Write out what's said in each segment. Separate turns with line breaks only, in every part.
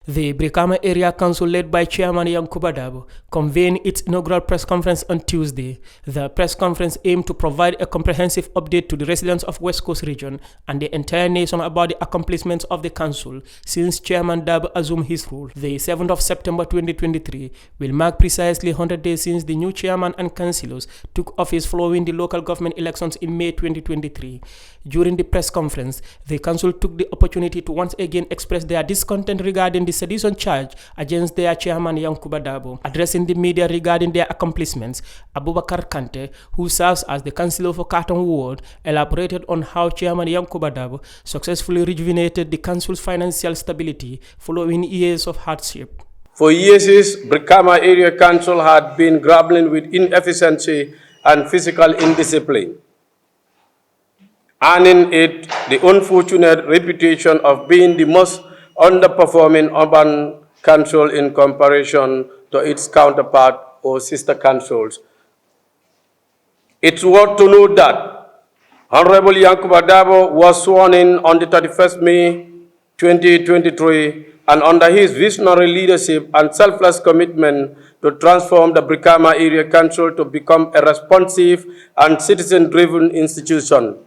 The Brikama Area Council, led by Chairman Yankuba Darboe, convened its inaugural press conference on Tuesday. The press conference aimed to provide a comprehensive update to the residents of West Coast region and the entire nation about the accomplishments of the council since Chairman Darboe assumed his role. The 7th of September 2023 will mark precisely 100 days since the new chairman and councillors took office following the local government elections in May 2023. During the press conference, the council took the opportunity to once again express their discontent regarding the sedition charge against their chairman Yankuba Darboe. Addressing the media regarding their accomplishments, Abubakar Kante, who serves as the councillor for Carton Ward, elaborated on how Chairman Yankuba Darboe successfully rejuvenated the council's financial stability following years of hardship.
For years, Brikama Area Council had been grappling with inefficiency and physical indiscipline, earning it the unfortunate reputation of being the most underperforming urban council in comparison to its counterpart or sister councils. It's worth to note that Honorable Yankuba Darboe was sworn in on the 31st May 2023, and under his visionary leadership and selfless commitment to transform the Brikama Area Council to become a responsive and citizen-driven institution,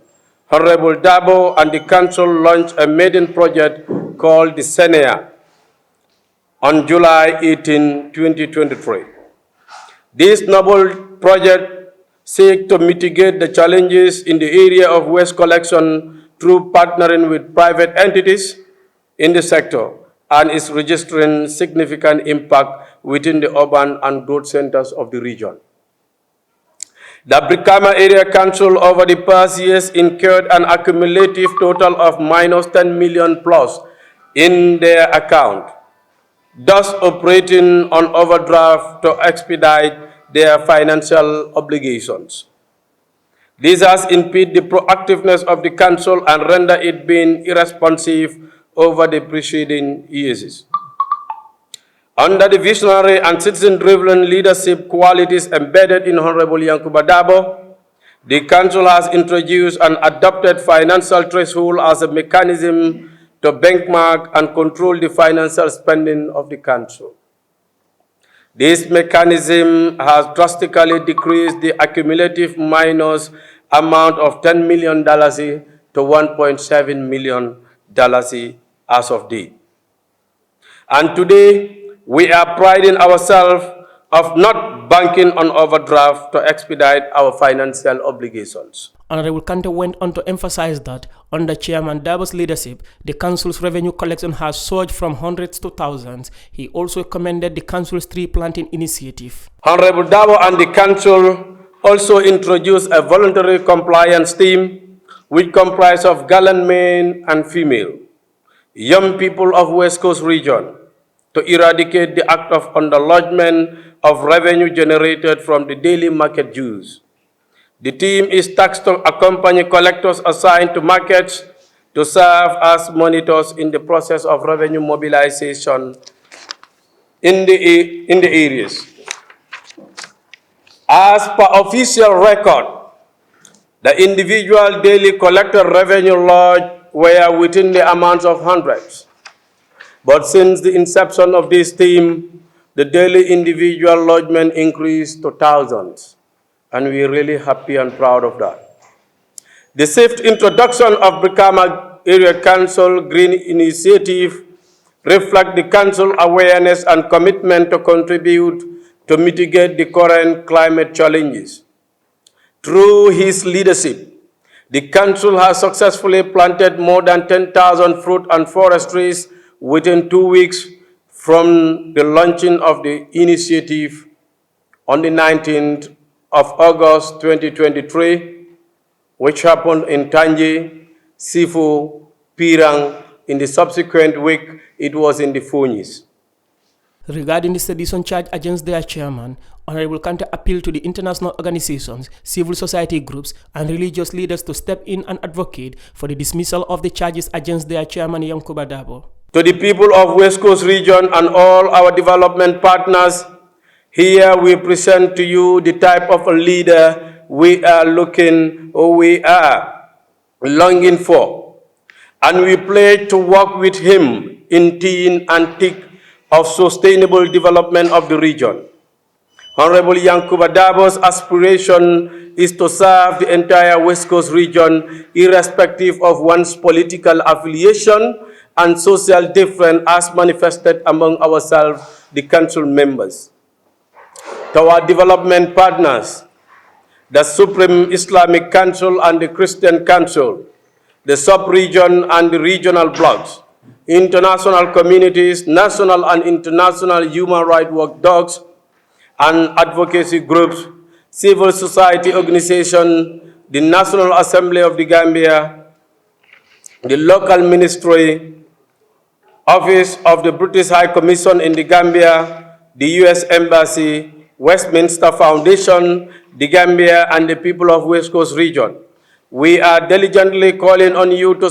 Honorable Darboe and the council launched a maiden project called the Senea on July 18, 2023. This noble project seeks to mitigate the challenges in the area of waste collection through partnering with private entities in the sector and is registering significant impact within the urban and growth centers of the region. The Brikama Area Council over the past years incurred an accumulative total of minus 10 million plus in their account, thus operating on overdraft to expedite their financial obligations. This has impeded the proactiveness of the council and rendered it being irresponsive over the preceding years. Under the visionary and citizen-driven leadership qualities embedded in Honorable Yankuba Darboe, the council has introduced and adopted financial threshold as a mechanism to benchmark and control the financial spending of the council. This mechanism has drastically decreased the accumulative minus amount of $10 million to $1.7 million as of date. And today, we are priding ourselves of not banking on overdraft to expedite our financial obligations.
Honorable Kante went on to emphasize that under Chairman Darboe's leadership, the council's revenue collection has surged from hundreds to thousands. He also commended the council's tree planting initiative.
Honorable Darboe and the council also introduced a voluntary compliance team which comprised of gallant men and female, young people of West Coast region, to eradicate the act of underlodgement of revenue generated from the daily market dues. The team is tasked to accompany collectors assigned to markets to serve as monitors in the process of revenue mobilization in the areas. As per official record, the individual daily collected revenue lodged were within the amounts of hundreds. But since the inception of this team, the daily individual lodgement increased to thousands, and we're really happy and proud of that. The safe introduction of Brikama Area Council Green Initiative reflects the council awareness and commitment to contribute to mitigate the current climate challenges. Through his leadership, the council has successfully planted more than 10,000 fruit and forest trees within 2 weeks from the launching of the initiative on the 19th of August 2023, which happened in Tangi, Sifu, Pirang. In the subsequent week, it was in the Funis.
Regarding the sedition charge against their chairman, Honorable Kante appealed to the international organizations, civil society groups, and religious leaders to step in and advocate for the dismissal of the charges against their chairman Yankuba Darboe.
To the people of West Coast region and all our development partners, here we present to you the type of a leader we are longing for. And we pledge to work with him in thin and thick of sustainable development of the region. Honorable Yankuba Darboe's aspiration is to serve the entire West Coast region, irrespective of one's political affiliation and social difference as manifested among ourselves, the council members. To our development partners, the Supreme Islamic Council and the Christian Council, the sub-region and the regional blocs, international communities, national and international human rights watchdogs, and advocacy groups, civil society organizations, the National Assembly of the Gambia, the local ministry, Office of the British High Commission in the Gambia, the U.S. Embassy, Westminster Foundation, the Gambia, and the people of West Coast region. We are diligently calling on you to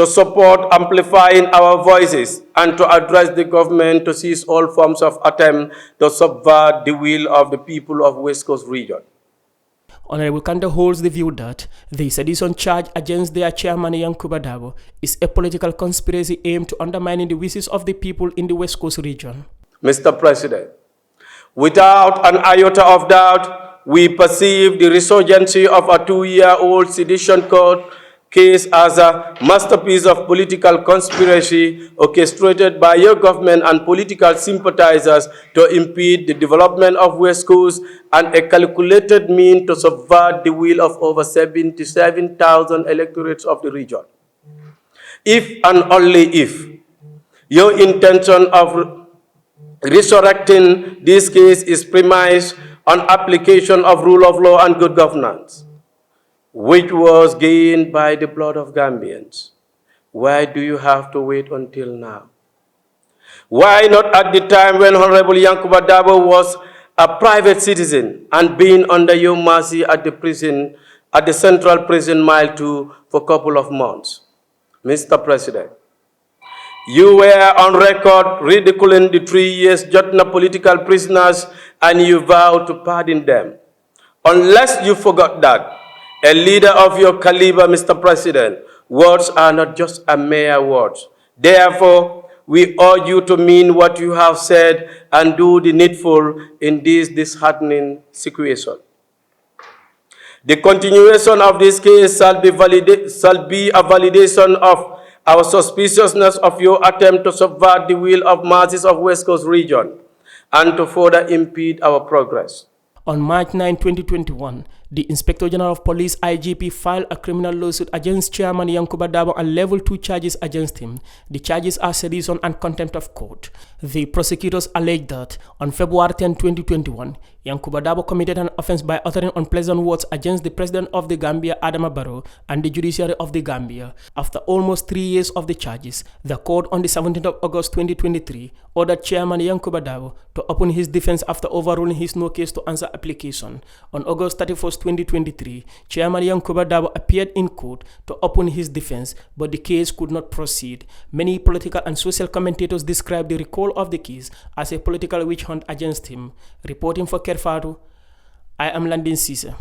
support amplifying our voices and to address the government to cease all forms of attempt to subvert the will of the people of West Coast region.
Honorable Kante holds the view that the sedition charge against their chairman Yankuba Darboe is a political conspiracy aimed to undermine the wishes of the people in the West Coast region.
Mr. President, without an iota of doubt, we perceive the resurgency of a 2-year-old sedition court case as a masterpiece of political conspiracy orchestrated by your government and political sympathizers to impede the development of West Coast and a calculated means to subvert the will of over 77,000 electorates of the region. If and only if your intention of resurrecting this case is premised on application of rule of law and good governance, which was gained by the blood of Gambians, why do you have to wait until now? Why not at the time when Honorable Yankuba Darboe was a private citizen and being under your mercy at the prison, at the Central Prison Mile 2 for a couple of months? Mr. President, you were on record ridiculing the 3 years Jotna political prisoners and you vowed to pardon them. Unless you forgot that, a leader of your caliber, Mr. President, words are not just a mere words. Therefore, we urge you to mean what you have said and do the needful in this disheartening situation. The continuation of this case shall be a validation of our suspiciousness of your attempt to subvert the will of masses of West Coast region and to further impede our progress.
On March 9, 2021, the Inspector General of Police IGP filed a criminal lawsuit against Chairman Yankuba Darboe and leveled 2 charges against him. The charges are sedition and contempt of court. The prosecutors allege that on February 10, 2021, Yankuba Darboe committed an offense by uttering unpleasant words against the President of the Gambia, Adama Barrow, and the judiciary of the Gambia. After almost 3 years of the charges, the court on the 17th of August 2023 ordered Chairman Yankuba Darboe to open his defense after overruling his no case to answer application. On August 31, 2023, Chairman Yankuba Darboe appeared in court to open his defense, but the case could not proceed. Many political and social commentators described the recall of the case as a political witch hunt against him. Reporting for Kerfatu, I am Landin Cisse.